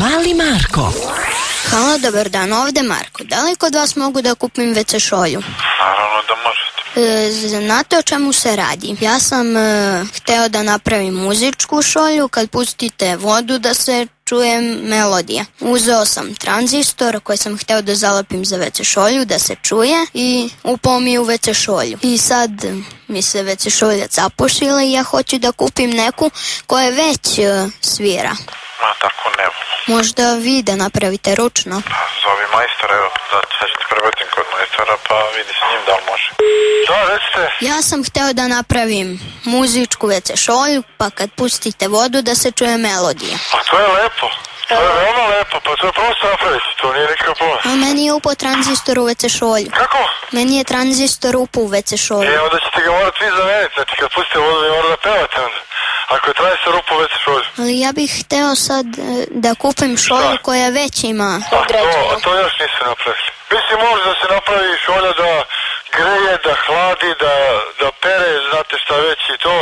Mali Marko. Halo, dobar dan, ovde Marko. Da li kod vas mogu da kupim WC šolju? Naravno da možete. Znate o čemu se radi? Ja sam hteo da napravim muzičku šolju, kad pustite vodu da se čuje melodija. Uzeo sam tranzistor koji sam hteo da zalepim za WC šolju, da se čuje, i upao mi u WC šolju. I sad mi se WC šolja zapušila i ja hoću da kupim neku koja već svira. Ma tako ne. Možda vi da napravite ručno? Pa zovi majstora, evo, sad ću ti prebatim kod majstora, pa vidi s njim da li može. Da, recite. Ja sam hteo da napravim muzičku WC šolju, pa kad pustite vodu da se čuje melodija. A to je lepo. To je veoma lepo, pa to je prosto napraviti, to nije nikakav problem. A meni je upao tranzistor u WC šolju. Kako? Meni je tranzistor upao u WC šolju. Onda ćete ga morati vi zameniti, znači kad pustite vodu vi morate da pevate onda. Ako je tranzistor upao u WC šolju. Ali ja bih hteo sad da kupim šolju koja već ima ugrađeno. A to još niste napravili. Mislim, može da se napravi šolja da greje, da hladi, da pere, znate šta već i to.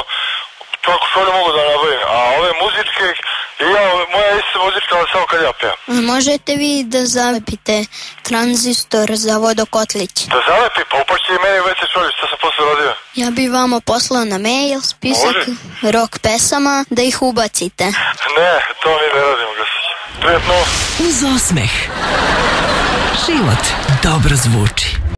Tako šolju mogu da nabavim, a ove muzičke, moja isto muzička, ali samo kad ja pevam. Možete vi da zalepite tranzistor za vodokotlić? Da zalepi, pa upašće i meni u WC šolju, što sam posle radio. Ja bih vama poslao na mail spisak rock pesama da ih ubacite. Ne, to mi ne radimo, gospođo. Prijetno. Uz osmeh život dobro zvuči.